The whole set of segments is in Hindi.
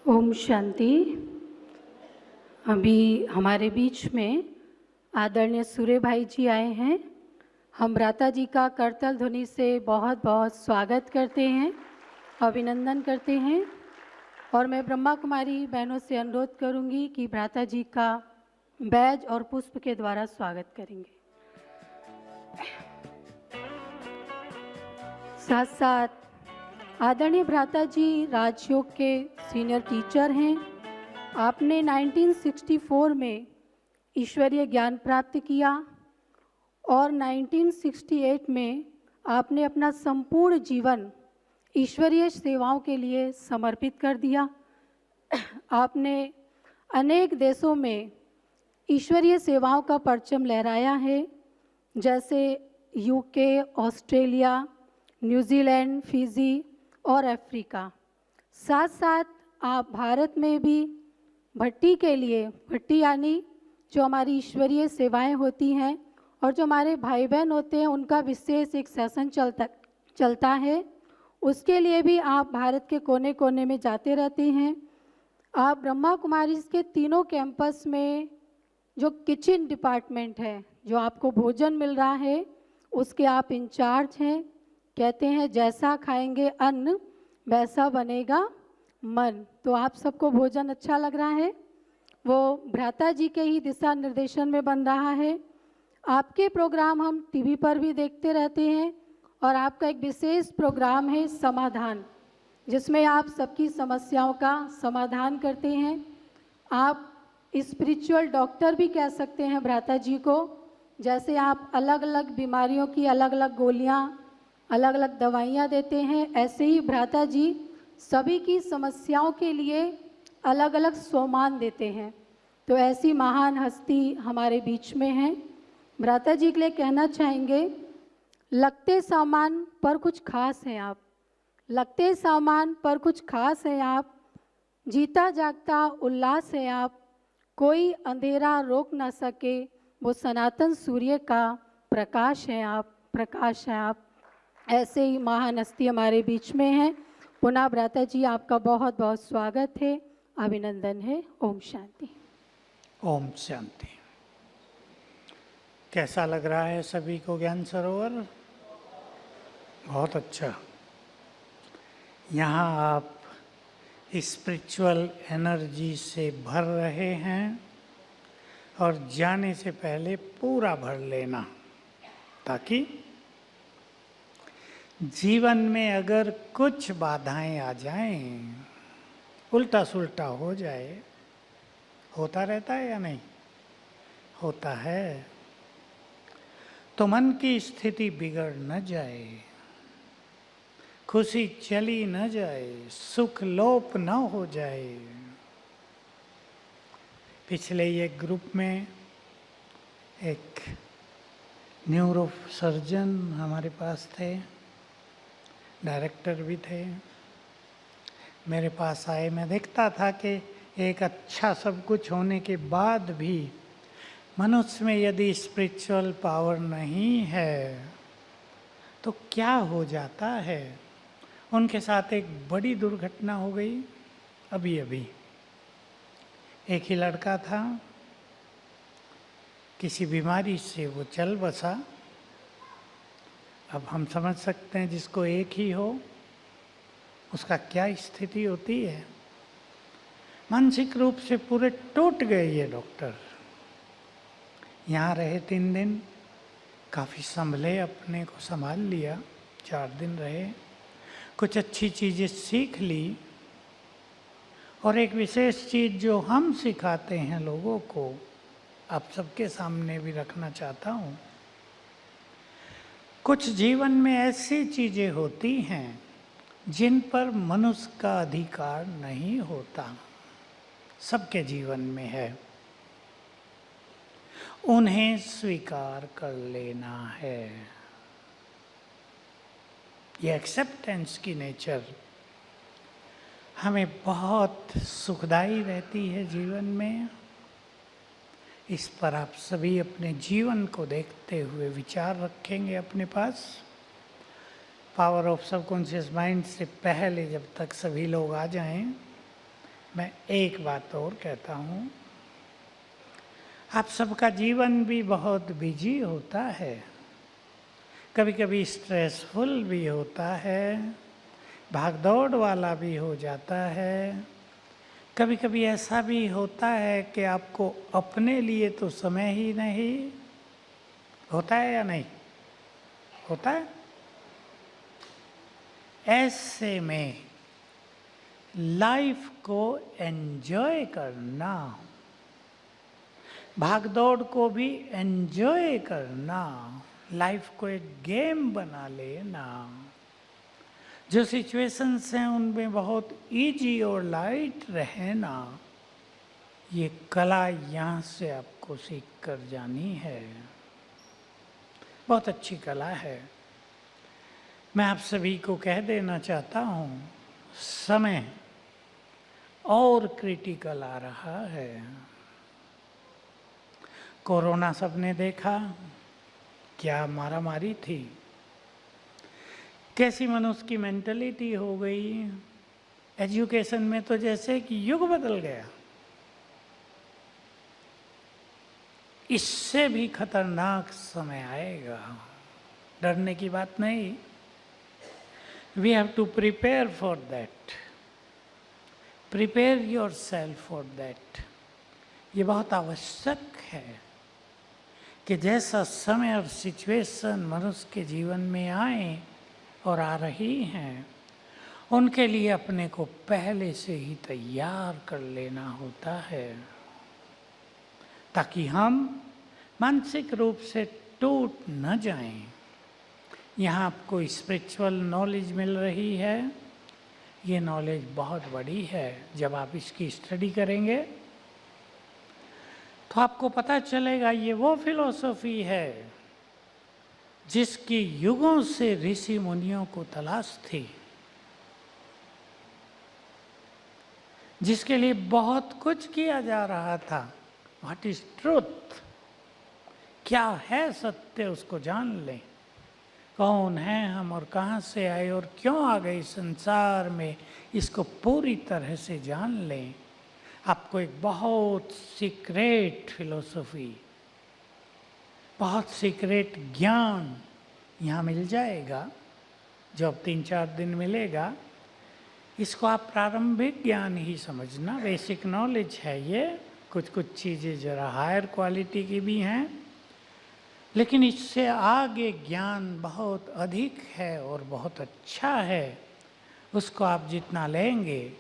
ओम शांति। अभी हमारे बीच में आदरणीय सूर्य भाई जी आए हैं। हम भ्राता जी का करतल ध्वनि से बहुत बहुत स्वागत करते हैं, अभिनंदन करते हैं। और मैं ब्रह्मा कुमारी बहनों से अनुरोध करूंगी कि भ्राता जी का बैज और पुष्प के द्वारा स्वागत करेंगे। साथ साथ आदरणीय भ्राता जी राजयोग के सीनियर टीचर हैं। आपने 1964 में ईश्वरीय ज्ञान प्राप्त किया और 1968 में आपने अपना संपूर्ण जीवन ईश्वरीय सेवाओं के लिए समर्पित कर दिया। आपने अनेक देशों में ईश्वरीय सेवाओं का परचम लहराया है, जैसे यूके, ऑस्ट्रेलिया, न्यूजीलैंड, फिजी और अफ्रीका। साथ साथ आप भारत में भी भट्टी के लिए, भट्टी यानी जो हमारी ईश्वरीय सेवाएं होती हैं और जो हमारे भाई बहन होते हैं उनका विशेष एक सेशन चलता है, उसके लिए भी आप भारत के कोने कोने में जाते रहते हैं। आप ब्रह्मा कुमारी के तीनों कैंपस में जो किचन डिपार्टमेंट है, जो आपको भोजन मिल रहा है, उसके आप इंचार्ज हैं। कहते हैं जैसा खाएंगे अन्न वैसा बनेगा मन। तो आप सबको भोजन अच्छा लग रहा है, वो भ्राता जी के ही दिशा निर्देशन में बन रहा है। आपके प्रोग्राम हम टीवी पर भी देखते रहते हैं और आपका एक विशेष प्रोग्राम है समाधान, जिसमें आप सबकी समस्याओं का समाधान करते हैं। आप स्पिरिचुअल डॉक्टर भी कह सकते हैं भ्राता जी को। जैसे आप अलग अलग बीमारियों की अलग अलग गोलियां, अलग अलग दवाइयाँ देते हैं, ऐसे ही भ्राता जी सभी की समस्याओं के लिए अलग अलग सोमान देते हैं। तो ऐसी महान हस्ती हमारे बीच में है। भ्राता जी के लिए कहना चाहेंगे, लगते सामान पर कुछ खास हैं आप, लगते सामान पर कुछ खास हैं आप, जीता जागता उल्लास है आप, कोई अंधेरा रोक ना सके, वो सनातन सूर्य का प्रकाश है आप, प्रकाश है आप। ऐसे ही महान हस्ती हमारे बीच में हैं। पुनः भ्राता जी आपका बहुत बहुत स्वागत है, अभिनंदन है। ओम शांति। ओम शांति। कैसा लग रहा है सभी को ज्ञान सरोवर? बहुत अच्छा। यहाँ आप स्पिरिचुअल एनर्जी से भर रहे हैं और जाने से पहले पूरा भर लेना, ताकि जीवन में अगर कुछ बाधाएं आ जाएं, उल्टा सुल्टा हो जाए, होता रहता है या नहीं? होता है। तो मन की स्थिति बिगड़ न जाए, खुशी चली न जाए, सुख लोप न हो जाए। पिछले एक ग्रुप में एक न्यूरो सर्जन हमारे पास थे, डायरेक्टर भी थे। मेरे पास आए, मैं देखता था कि एक अच्छा सब कुछ होने के बाद भी मनुष्य में यदि स्पिरिचुअल पावर नहीं है तो क्या हो जाता है। उनके साथ एक बड़ी दुर्घटना हो गई अभी अभी। एक ही लड़का था, किसी बीमारी से वो चल बसा। अब हम समझ सकते हैं जिसको एक ही हो उसका क्या स्थिति होती है। मानसिक रूप से पूरे टूट गए ये डॉक्टर। यहाँ रहे 3 दिन, काफ़ी संभले, अपने को संभाल लिया। 4 दिन रहे, कुछ अच्छी चीज़ें सीख ली। और एक विशेष चीज़ जो हम सिखाते हैं लोगों को, आप सबके सामने भी रखना चाहता हूँ। कुछ जीवन में ऐसी चीज़ें होती हैं जिन पर मनुष्य का अधिकार नहीं होता, सबके जीवन में है। उन्हें स्वीकार कर लेना है। ये एक्सेप्टेंस की नेचर हमें बहुत सुखदायी रहती है जीवन में। इस पर आप सभी अपने जीवन को देखते हुए विचार रखेंगे अपने पास। पावर ऑफ सबकॉन्शियस माइंड से पहले जब तक सभी लोग आ जाएं, मैं एक बात और कहता हूँ, आप सबका जीवन भी बहुत बिजी होता है, कभी कभी स्ट्रेसफुल भी होता है, भागदौड़ वाला भी हो जाता है। कभी कभी ऐसा भी होता है कि आपको अपने लिए तो समय ही नहीं होता है, या नहीं होता है। ऐसे में लाइफ को एंजॉय करना, भागदौड़ को भी एंजॉय करना, लाइफ को एक गेम बना लेना, जो सिचुएशंस हैं उनमें बहुत इजी और लाइट रहना, ये कला यहाँ से आपको सीख कर जानी है। बहुत अच्छी कला है। मैं आप सभी को कह देना चाहता हूँ, समय और क्रिटिकल आ रहा है। कोरोना सबने देखा, क्या मारामारी थी, कैसी मनुष्य की मेंटलिटी हो गई। एजुकेशन में तो जैसे कि युग बदल गया। इससे भी खतरनाक समय आएगा, डरने की बात नहीं। We have to prepare for that, prepare yourself for that. ये बहुत आवश्यक है कि जैसा समय और सिचुएशन मनुष्य के जीवन में आए और आ रही हैं, उनके लिए अपने को पहले से ही तैयार कर लेना होता है, ताकि हम मानसिक रूप से टूट न जाएं। यहाँ आपको स्पिरिचुअल नॉलेज मिल रही है, ये नॉलेज बहुत बड़ी है। जब आप इसकी स्टडी करेंगे तो आपको पता चलेगा ये वो फिलॉसफी है जिसकी युगों से ऋषि मुनियों को तलाश थी, जिसके लिए बहुत कुछ किया जा रहा था। व्हाट इज ट्रूथ, क्या है सत्य, उसको जान लें। कौन है हम और कहाँ से आए और क्यों आ गए संसार में, इसको पूरी तरह से जान लें। आपको एक बहुत सीक्रेट फिलॉसफी, बहुत सीक्रेट ज्ञान यहाँ मिल जाएगा, जो अब 3-4 दिन मिलेगा। इसको आप प्रारंभिक ज्ञान ही समझना, बेसिक नॉलेज है ये। कुछ कुछ चीज़ें ज़रा हायर क्वालिटी की भी हैं, लेकिन इससे आगे ज्ञान बहुत अधिक है और बहुत अच्छा है। उसको आप जितना लेंगे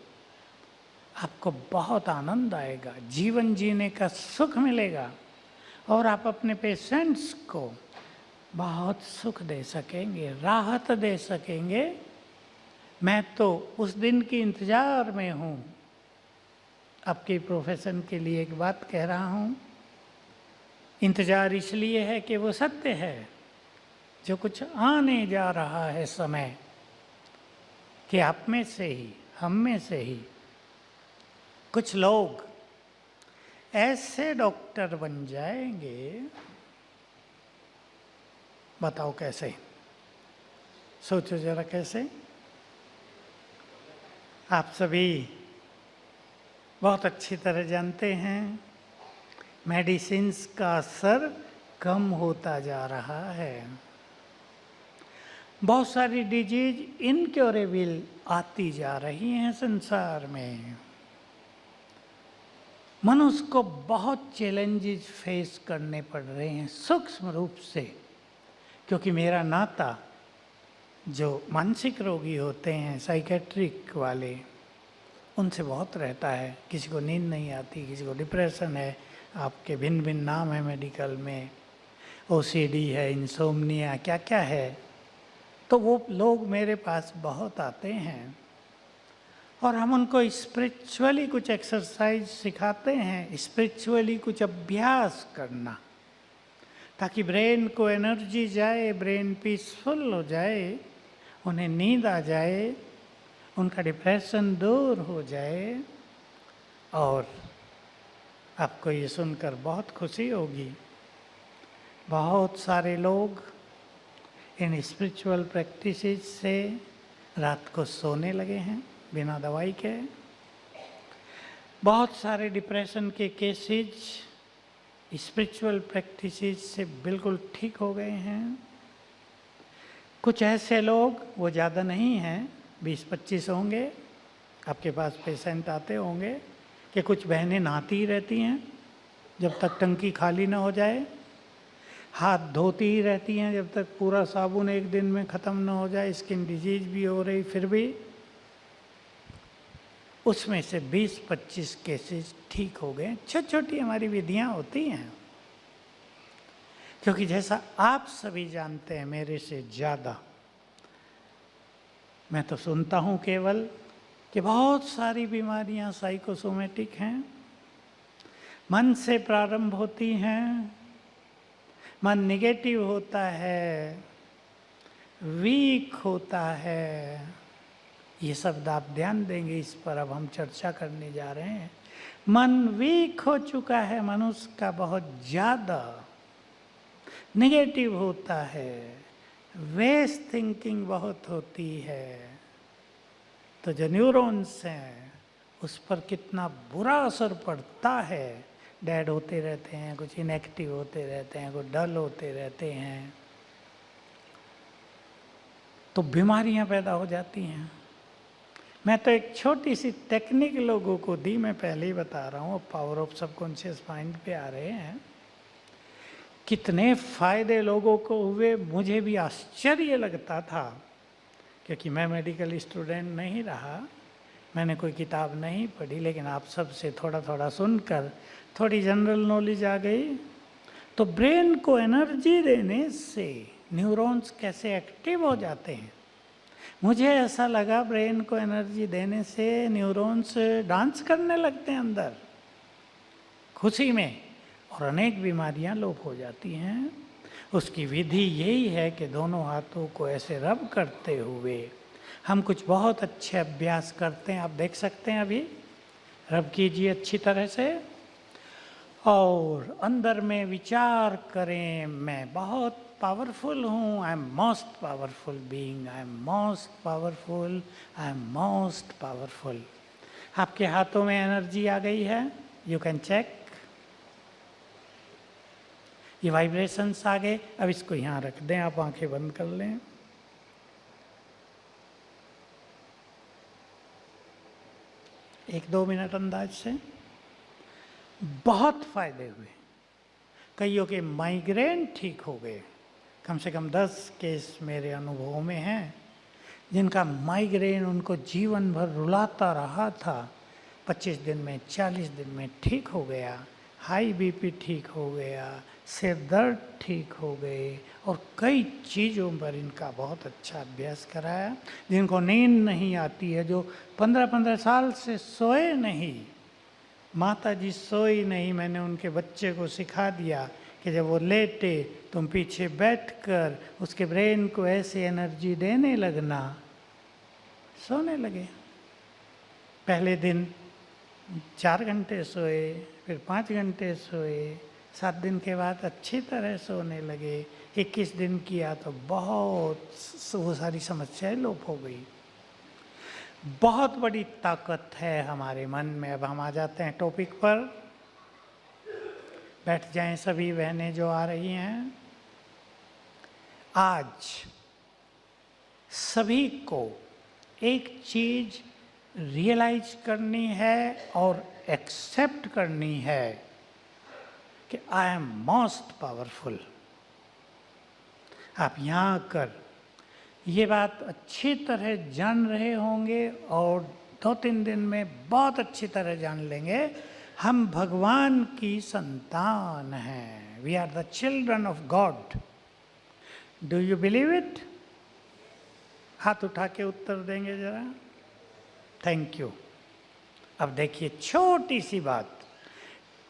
आपको बहुत आनंद आएगा, जीवन जीने का सुख मिलेगा और आप अपने पेशेंट्स को बहुत सुख दे सकेंगे, राहत दे सकेंगे। मैं तो उस दिन की इंतज़ार में हूँ। आपके प्रोफेशन के लिए एक बात कह रहा हूँ, इंतज़ार इसलिए है कि वो सत्य है, जो कुछ आने जा रहा है समय, कि आप में से ही, हम में से ही कुछ लोग ऐसे डॉक्टर बन जाएंगे। बताओ कैसे, सोचो जरा कैसे। आप सभी बहुत अच्छी तरह जानते हैं, मेडिसिन्स का असर कम होता जा रहा है। बहुत सारी डिजीज इनक्योरेबल आती जा रही हैं संसार में। मनुष्य को बहुत चैलेंजेस फेस करने पड़ रहे हैं सूक्ष्म रूप से, क्योंकि मेरा नाता जो मानसिक रोगी होते हैं, साइकेट्रिक वाले, उनसे बहुत रहता है। किसी को नींद नहीं आती, किसी को डिप्रेशन है, आपके भिन्न भिन्न नाम है मेडिकल में, ओसीडी है, इंसोम्निया, क्या क्या है। तो वो लोग मेरे पास बहुत आते हैं और हम उनको स्पिरिचुअली कुछ एक्सरसाइज सिखाते हैं, स्पिरिचुअली कुछ अभ्यास करना, ताकि ब्रेन को एनर्जी जाए, ब्रेन पीसफुल हो जाए, उन्हें नींद आ जाए, उनका डिप्रेशन दूर हो जाए। और आपको ये सुनकर बहुत खुशी होगी, बहुत सारे लोग इन स्पिरिचुअल प्रैक्टिसेस से रात को सोने लगे हैं बिना दवाई के। बहुत सारे डिप्रेशन के केसेज स्पिरिचुअल प्रैक्टिसेस से बिल्कुल ठीक हो गए हैं। कुछ ऐसे लोग, वो ज़्यादा नहीं हैं, 20-25 होंगे, आपके पास पेशेंट आते होंगे, कि कुछ बहनें नहाती ही रहती हैं जब तक टंकी खाली ना हो जाए, हाथ धोती ही रहती हैं जब तक पूरा साबुन एक दिन में ख़त्म ना हो जाए, स्किन डिजीज भी हो रही फिर भी। उसमें से 20-25 केसेस ठीक हो गए। छोटी छोटी हमारी विधियां होती हैं, क्योंकि जैसा आप सभी जानते हैं मेरे से ज़्यादा, मैं तो सुनता हूँ केवल कि बहुत सारी बीमारियां साइकोसोमेटिक हैं, मन से प्रारंभ होती हैं, मन निगेटिव होता है, वीक होता है। ये शब्द आप ध्यान देंगे, इस पर अब हम चर्चा करने जा रहे हैं। मन वीक हो चुका है मनुष्य का, बहुत ज़्यादा निगेटिव होता है, वेस्ट थिंकिंग बहुत होती है। तो जो न्यूरॉन्स हैं उस पर कितना बुरा असर पड़ता है। डेड होते रहते हैं, कुछ इनएक्टिव होते रहते हैं, कुछ डल होते रहते हैं, तो बीमारियां पैदा हो जाती हैं। मैं तो एक छोटी सी टेक्निक लोगों को दी, मैं पहले ही बता रहा हूँ, पावर ऑफ सबकॉन्शियस माइंड पे आ रहे हैं। कितने फायदे लोगों को हुए, मुझे भी आश्चर्य लगता था, क्योंकि मैं मेडिकल स्टूडेंट नहीं रहा, मैंने कोई किताब नहीं पढ़ी, लेकिन आप सबसे थोड़ा थोड़ा सुनकर थोड़ी जनरल नॉलेज आ गई। तो ब्रेन को एनर्जी देने से न्यूरॉन्स कैसे एक्टिव हो जाते हैं। मुझे ऐसा लगा ब्रेन को एनर्जी देने से न्यूरॉन्स डांस करने लगते हैं अंदर खुशी में, और अनेक बीमारियां लोप हो जाती हैं। उसकी विधि यही है कि दोनों हाथों को ऐसे रब करते हुए हम कुछ बहुत अच्छे अभ्यास करते हैं। आप देख सकते हैं, अभी रब कीजिए अच्छी तरह से और अंदर में विचार करें, मैं बहुत पावरफुल हूँ, I am most powerful being, I am most powerful, I am most powerful. आपके हाथों में एनर्जी आ गई है, यू कैन चेक, ये वाइब्रेशंस आ गए। अब इसको यहाँ रख दें, आप आंखें बंद कर लें। एक 2 मिनट अंदाज से बहुत फायदे हुए। कईयों के माइग्रेन ठीक हो गए, कम से कम 10 केस मेरे अनुभव में हैं जिनका माइग्रेन उनको जीवन भर रुलाता रहा था, 25 दिन में 40 दिन में ठीक हो गया। हाई बीपी ठीक हो गया, सिर दर्द ठीक हो गए, और कई चीज़ों पर इनका बहुत अच्छा अभ्यास कराया। जिनको नींद नहीं आती है, जो 15-15 साल से सोए नहीं, माता जी सोई नहीं, मैंने उनके बच्चे को सिखा दिया कि जब वो लेटे तुम पीछे बैठकर उसके ब्रेन को ऐसे एनर्जी देने लगना, सोने लगे। पहले दिन 4 घंटे सोए, फिर 5 घंटे सोए, 7 दिन के बाद अच्छी तरह सोने लगे। 21 दिन किया तो बहुत वो सारी समस्याएं लोप हो गई। बहुत बड़ी ताकत है हमारे मन में। अब हम आ जाते हैं टॉपिक पर, बैठ जाएं सभी बहनें जो आ रही हैं। आज सभी को एक चीज रियलाइज करनी है और एक्सेप्ट करनी है कि आई एम मोस्ट पावरफुल। आप यहाँ आकर ये बात अच्छी तरह जान रहे होंगे और 2-3 दिन में बहुत अच्छी तरह जान लेंगे। हम भगवान की संतान हैं। We are the children of God. Do you believe it? हाथ उठा के उत्तर देंगे जरा। Thank you. अब देखिए छोटी सी बात,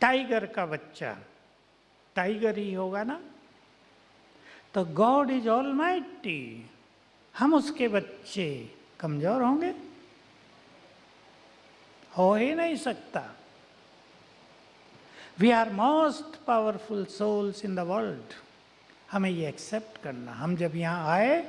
टाइगर का बच्चा टाइगर ही होगा ना, तो गॉड इज ऑलमाइटी, हम उसके बच्चे कमजोर होंगे? हो ही नहीं सकता। We are most powerful souls in the world. हमें ये एक्सेप्ट करना। हम जब यहाँ आए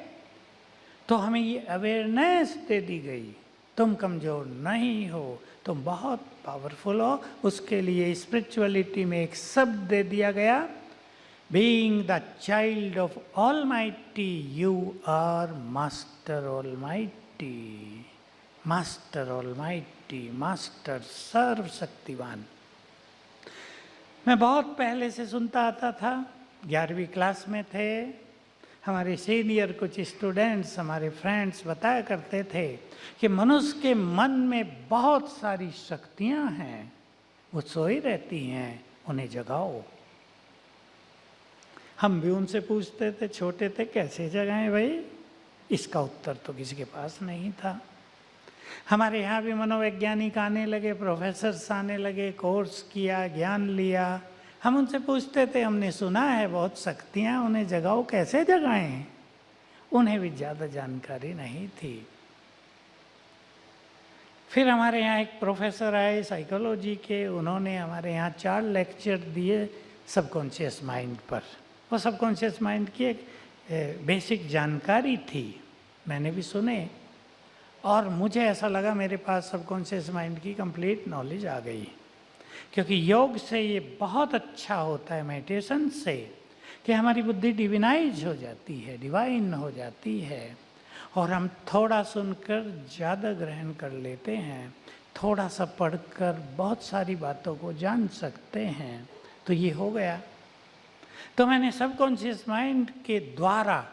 तो हमें ये अवेयरनेस दे दी गई तुम कमज़ोर नहीं हो, तुम बहुत पावरफुल हो। उसके लिए स्पिरिचुअलिटी में एक शब्द दे दिया गया, being the child of almighty you are master almighty. Master almighty, master सर्वशक्तिवान। मैं बहुत पहले से सुनता आता था, 11वीं क्लास में थे, हमारे सीनियर कुछ स्टूडेंट्स, हमारे फ्रेंड्स बताया करते थे कि मनुष्य के मन में बहुत सारी शक्तियां हैं, वो सोई रहती हैं, उन्हें जगाओ। हम भी उनसे पूछते थे, छोटे थे, कैसे जगाएं भाई? इसका उत्तर तो किसी के पास नहीं था। हमारे यहाँ भी मनोवैज्ञानिक आने लगे, प्रोफेसर्स आने लगे, कोर्स किया, ज्ञान लिया। हम उनसे पूछते थे, हमने सुना है बहुत शक्तियाँ, उन्हें जगाओ, कैसे जगाएं? उन्हें भी ज़्यादा जानकारी नहीं थी। फिर हमारे यहाँ एक प्रोफेसर आए साइकोलॉजी के, उन्होंने हमारे यहाँ 4 लेक्चर दिए सबकॉन्शियस माइंड पर। वो सबकॉन्शियस माइंड की एक बेसिक जानकारी थी, मैंने भी सुने, और मुझे ऐसा लगा मेरे पास सबकॉन्शियस माइंड की कंप्लीट नॉलेज आ गई। क्योंकि योग से ये बहुत अच्छा होता है, मेडिटेशन से, कि हमारी बुद्धि डिविनाइज हो जाती है, डिवाइन हो जाती है, और हम थोड़ा सुनकर ज़्यादा ग्रहण कर लेते हैं, थोड़ा सा पढ़कर बहुत सारी बातों को जान सकते हैं। तो ये हो गया। तो मैंने सबकॉन्शियस माइंड के द्वारा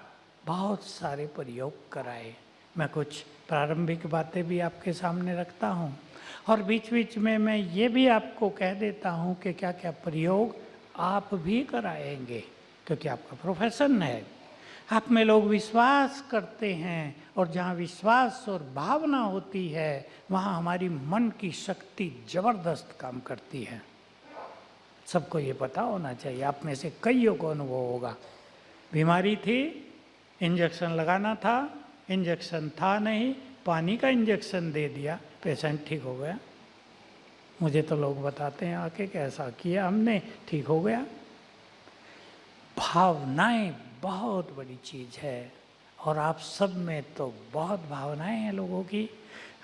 बहुत सारे प्रयोग कराए। मैं कुछ प्रारंभिक बातें भी आपके सामने रखता हूँ, और बीच बीच में मैं ये भी आपको कह देता हूँ कि क्या क्या प्रयोग आप भी कराएंगे, क्योंकि आपका प्रोफेशन है। आप में लोग विश्वास करते हैं, और जहाँ विश्वास और भावना होती है वहाँ हमारी मन की शक्ति ज़बरदस्त काम करती है। सबको ये पता होना चाहिए। आप में से कईयों को अनुभव होगा, बीमारी थी, इंजेक्शन लगाना था, इंजेक्शन था नहीं, पानी का इंजेक्शन दे दिया, पेशेंट ठीक हो गया। मुझे तो लोग बताते हैं आके कि ऐसा किया हमने, ठीक हो गया। भावनाएं बहुत बड़ी चीज़ है, और आप सब में तो बहुत भावनाएं हैं लोगों की।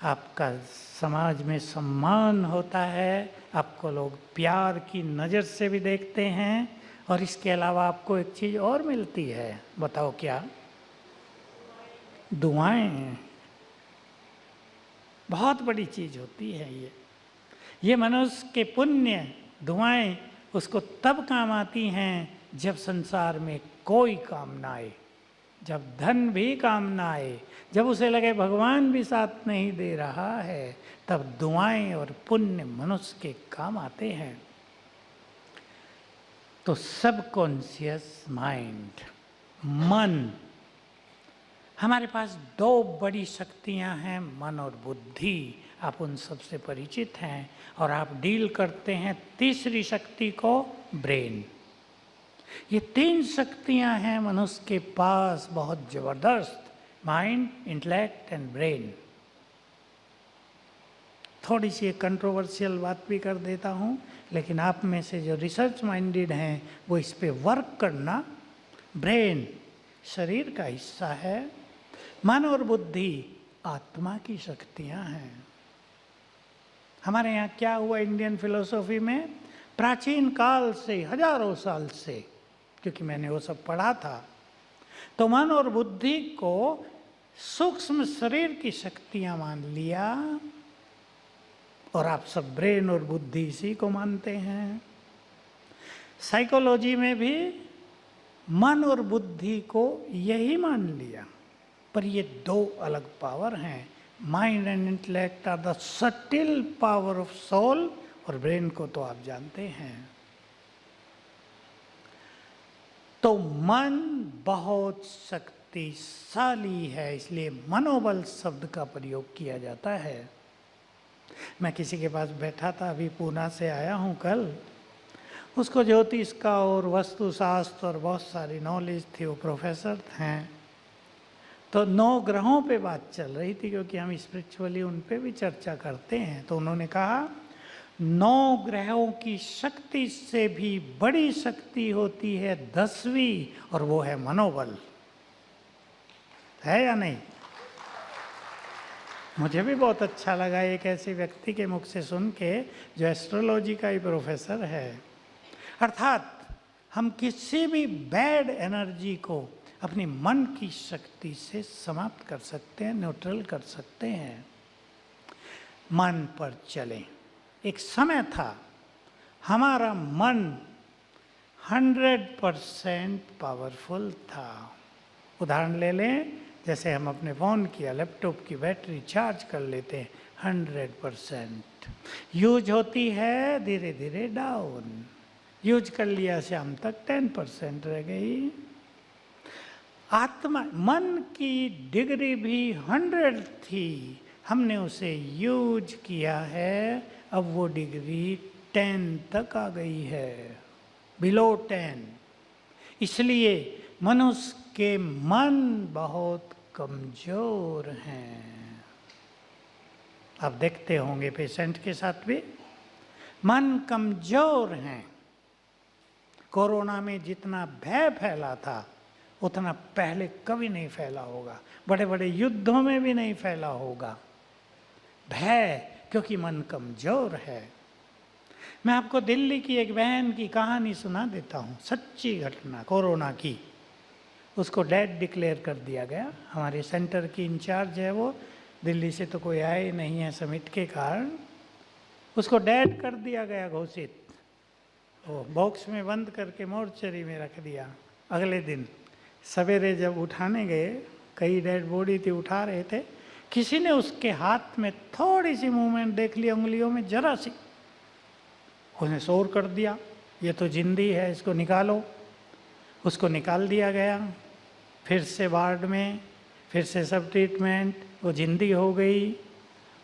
आपका समाज में सम्मान होता है, आपको लोग प्यार की नज़र से भी देखते हैं, और इसके अलावा आपको एक चीज़ और मिलती है, बताओ क्या? दुआएं। बहुत बड़ी चीज़ होती है ये मनुष्य के पुण्य दुआएं उसको तब काम आती हैं जब संसार में कोई काम ना आए, जब धन भी काम ना आए, जब उसे लगे भगवान भी साथ नहीं दे रहा है, तब दुआएं और पुण्य मनुष्य के काम आते हैं। तो सबकॉन्शियस माइंड, मन, हमारे पास 2 बड़ी शक्तियां हैं, मन और बुद्धि। आप उन सब से परिचित हैं, और आप डील करते हैं तीसरी शक्ति को, ब्रेन। ये 3 शक्तियां हैं मनुष्य के पास बहुत ज़बरदस्त, माइंड, इंटेलेक्ट एंड ब्रेन। थोड़ी सी एक कंट्रोवर्शियल बात भी कर देता हूँ, लेकिन आप में से जो रिसर्च माइंडेड हैं वो इस पे वर्क करना। ब्रेन शरीर का हिस्सा है, मन और बुद्धि आत्मा की शक्तियाँ हैं। हमारे यहाँ क्या हुआ इंडियन फिलोसॉफी में, प्राचीन काल से, हजारों साल से, क्योंकि मैंने वो सब पढ़ा था, तो मन और बुद्धि को सूक्ष्म शरीर की शक्तियाँ मान लिया, और आप सब ब्रेन और बुद्धि इसी को मानते हैं। साइकोलॉजी में भी मन और बुद्धि को यही मान लिया, पर ये 2 अलग पावर हैं। Mind and intellect are the subtle power of soul, और ब्रेन को तो आप जानते हैं। तो मन बहुत शक्तिशाली है, इसलिए मनोबल शब्द का प्रयोग किया जाता है। मैं किसी के पास बैठा था, अभी पूना से आया हूँ कल, उसको ज्योतिष का और वास्तुशास्त्र और बहुत सारी नॉलेज थी, वो प्रोफेसर हैं। तो 9 ग्रहों पे बात चल रही थी, क्योंकि हम स्पिरिचुअली उन पे भी चर्चा करते हैं। तो उन्होंने कहा 9 ग्रहों की शक्ति से भी बड़ी शक्ति होती है 10वीं, और वो है मनोबल। है या नहीं? मुझे भी बहुत अच्छा लगा एक ऐसे व्यक्ति के मुख से सुन के जो एस्ट्रोलॉजी का ही प्रोफेसर है। अर्थात हम किसी भी बैड एनर्जी को अपनी मन की शक्ति से समाप्त कर सकते हैं, न्यूट्रल कर सकते हैं। मन पर चलें। एक समय था हमारा मन 100% पावरफुल था। उदाहरण ले लें, जैसे हम अपने फ़ोन की या लैपटॉप की बैटरी चार्ज कर लेते हैं 100%, यूज होती है धीरे धीरे डाउन, यूज कर लिया शाम तक 10% रह गई। आत्मा मन की डिग्री भी 100 थी, हमने उसे यूज किया है, अब वो डिग्री 10 तक आ गई है, बिलो 10। इसलिए मनुष्य के मन बहुत कमजोर हैं। आप देखते होंगे पेशेंट के साथ भी मन कमजोर हैं। कोरोना में जितना भय फैला था उतना पहले कभी नहीं फैला होगा, बड़े बड़े युद्धों में भी नहीं फैला होगा। भय, क्योंकि मन कमजोर है। मैं आपको दिल्ली की एक बहन की कहानी सुना देता हूँ, सच्ची घटना कोरोना की। उसको डेड डिक्लेयर कर दिया गया। हमारे सेंटर की इंचार्ज है वो, दिल्ली से तो कोई आए ही नहीं है समिट के कारण, उसको डेड कर दिया गया घोषित। वो बॉक्स में बंद करके मोर्चरी में रख दिया। अगले दिन सवेरे जब उठाने गए, कई डेड बॉडी थी, उठा रहे थे, किसी ने उसके हाथ में थोड़ी सी मूवमेंट देख ली, उंगलियों में जरा सी, उसने शोर कर दिया, ये तो जिंदी है, इसको निकालो। उसको निकाल दिया गया, फिर से वार्ड में, फिर से सब ट्रीटमेंट, वो जिंदी हो गई।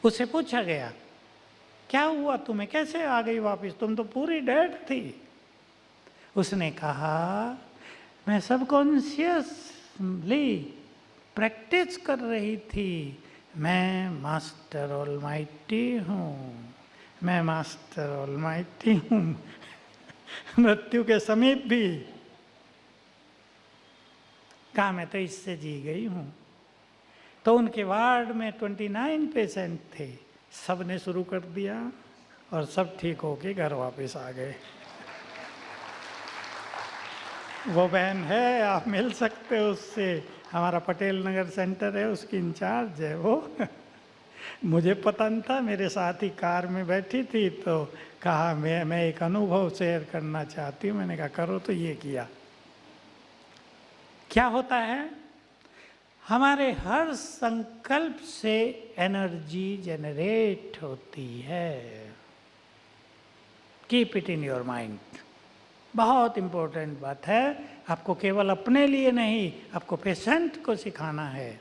उससे पूछा गया क्या हुआ तुम्हें, कैसे आ गई वापस, तुम तो पूरी डेड थी। उसने कहा मैं सबकॉन्शियसली प्रैक्टिस कर रही थी, मैं मास्टर ऑलमाइटी हूँ, मैं मास्टर ऑलमाइटी हूँ। मृत्यु के समीप भी कहा मैं तो इससे जी गई हूँ। तो उनके वार्ड में 29 पेशेंट थे, सब ने शुरू कर दिया और सब ठीक होके घर वापस आ गए। वो बहन है, आप मिल सकते हो उससे, हमारा पटेल नगर सेंटर है, उसकी इंचार्ज है वो। मुझे पता नहीं था, मेरे साथ ही कार में बैठी थी, तो कहा मैं एक अनुभव शेयर करना चाहती हूँ। मैंने कहा करो, तो ये किया। क्या होता है, हमारे हर संकल्प से एनर्जी जनरेट होती है। Keep it in your mind. बहुत इंपॉर्टेंट बात है। आपको केवल अपने लिए नहीं, आपको पेशेंट को सिखाना है।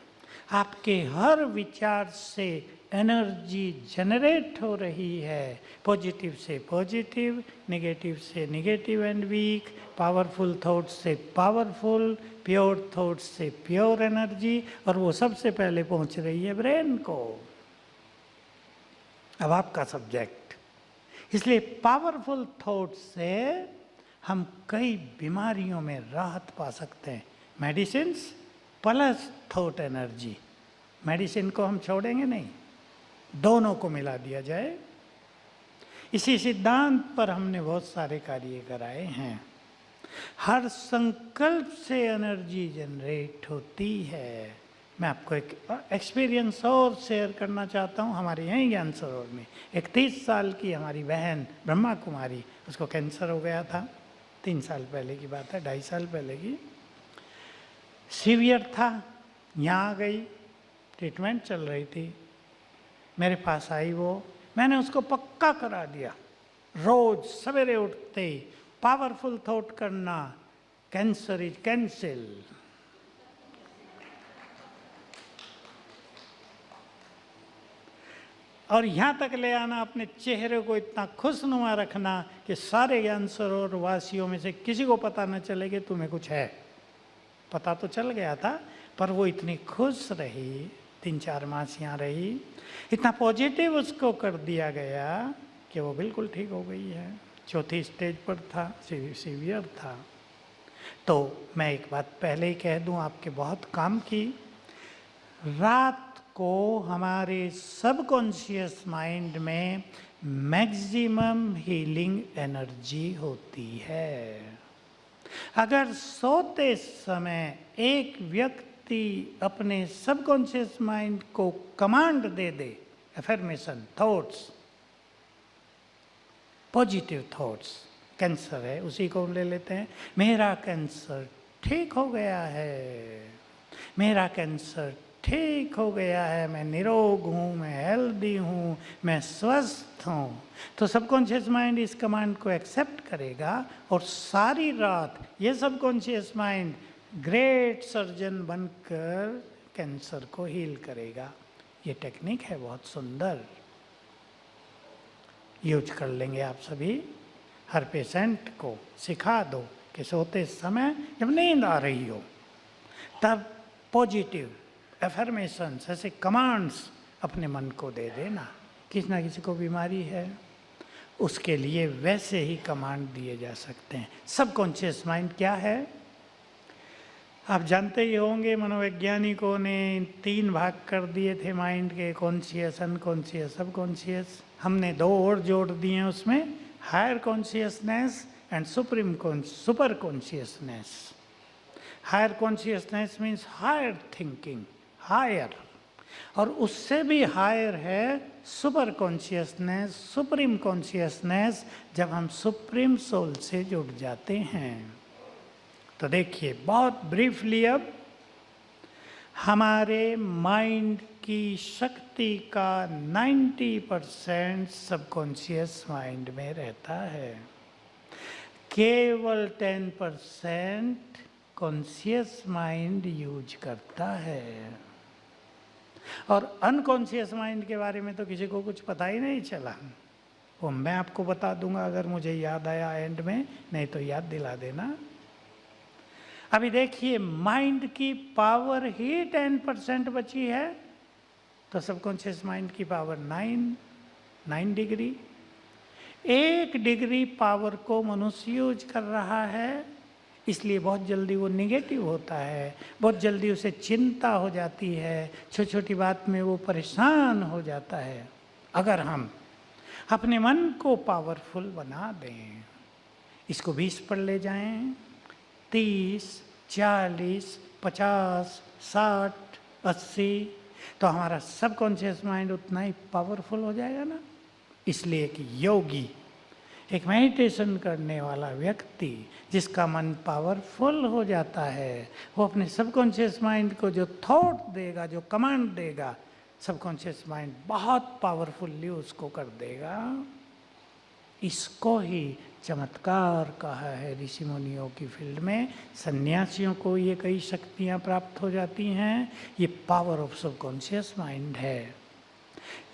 आपके हर विचार से एनर्जी जनरेट हो रही है, पॉजिटिव से पॉजिटिव, नेगेटिव से negative and weak, powerful thought से पावरफुल, प्योर थॉट से प्योर एनर्जी, और वो सबसे पहले पहुंच रही है ब्रेन को। अब आपका सब्जेक्ट, इसलिए पावरफुल थॉट से हम कई बीमारियों में राहत पा सकते हैं। Medicines plus thought energy, medicine को हम छोड़ेंगे नहीं, दोनों को मिला दिया जाए। इसी सिद्धांत पर हमने बहुत सारे कार्य कराए हैं। हर संकल्प से एनर्जी जनरेट होती है। मैं आपको एक एक्सपीरियंस और शेयर करना चाहता हूँ। हमारे यहीं ज्ञान सरोवर में एक 30 साल की हमारी बहन ब्रह्मा कुमारी, उसको कैंसर हो गया था, 3 साल पहले की बात है, 2.5 साल पहले की। सीवियर था, यहाँ आ गई, ट्रीटमेंट चल रही थी, मेरे पास आई वो, मैंने उसको पक्का करा दिया, रोज सवेरे उठते ही पावरफुल थॉट करना, कैंसर इज कैंसिल। और यहाँ तक ले आना, अपने चेहरे को इतना खुशनुमा रखना कि सारे ज्ञान सरोवर वासियों में से किसी को पता न चले कि तुम्हें कुछ है। पता तो चल गया था, पर वो इतनी खुश रही, 3-4 मास यहाँ रही, इतना पॉजिटिव उसको कर दिया गया कि वो बिल्कुल ठीक हो गई है। 4थी स्टेज पर था, सीवियर था। तो मैं एक बात पहले ही कह दूं, आपके बहुत काम की, रात को हमारे सबकॉन्शियस माइंड में मैक्सिमम हीलिंग एनर्जी होती है। अगर सोते समय एक व्यक्ति अपने सबकॉन्शियस माइंड को कमांड दे दे, affirmation thoughts, positive thoughts, cancer है उसी को ले लेते हैं, मेरा कैंसर ठीक हो गया है, मेरा कैंसर ठीक हो गया है, मैं निरोग हूँ, मैं हेल्दी हूँ, मैं स्वस्थ हूँ, तो सबकॉन्शियस माइंड इस कमांड को एक्सेप्ट करेगा और सारी रात ये सबकॉन्शियस माइंड ग्रेट सर्जन बनकर कैंसर को हील करेगा। ये टेक्निक है बहुत सुंदर, यूज कर लेंगे आप सभी। हर पेशेंट को सिखा दो कि सोते समय जब नींद आ रही हो तब पॉजिटिव एफर्मेशंस, ऐसे कमांड्स अपने मन को दे देना। किसी ना किसी को बीमारी है, उसके लिए वैसे ही कमांड दिए जा सकते हैं। सबकॉन्शियस माइंड क्या है आप जानते ही होंगे, मनोवैज्ञानिकों ने 3 भाग कर दिए थे माइंड के, कॉन्शियस, अनकॉन्शियस, सबकॉन्शियस। हमने 2 और जोड़ दिए हैं उसमें, higher consciousness and super consciousness. Higher consciousness means higher thinking, higher, और उससे भी हायर है सुपर कॉन्शियसनेस, सुप्रीम कॉन्शियसनेस, जब हम सुप्रीम सोल से जुड़ जाते हैं। तो देखिए बहुत ब्रीफली, अब हमारे माइंड की शक्ति का 90% सबकॉन्शियस माइंड में रहता है, केवल 10% कॉन्शियस माइंड यूज करता है। और अनकॉन्शियस माइंड के बारे में तो किसी को कुछ पता ही नहीं चला, वो मैं आपको बता दूंगा अगर मुझे याद आया एंड में, नहीं तो याद दिला देना। अभी देखिए माइंड की पावर ही 10% बची है, तो सबकॉन्शियस माइंड की पावर 9 डिग्री। 1 डिग्री पावर को मनुष्य यूज कर रहा है, इसलिए बहुत जल्दी वो निगेटिव होता है, बहुत जल्दी उसे चिंता हो जाती है, छोटी छोटी बात में वो परेशान हो जाता है। अगर हम अपने मन को पावरफुल बना दें, इसको 20 पर ले जाएं, 30, 40, 50, 60, 80, तो हमारा सबकॉन्शियस माइंड उतना ही पावरफुल हो जाएगा ना। इसलिए कि योगी, एक मेडिटेशन करने वाला व्यक्ति जिसका मन पावरफुल हो जाता है, वो अपने सबकॉन्शियस माइंड को जो थॉट देगा, जो कमांड देगा, सबकॉन्शियस माइंड बहुत पावरफुली उसको कर देगा। इसको ही चमत्कार कहा है ऋषि मुनियों की फील्ड में। सन्यासियों को ये कई शक्तियाँ प्राप्त हो जाती हैं, ये पावर ऑफ सबकॉन्शियस माइंड है।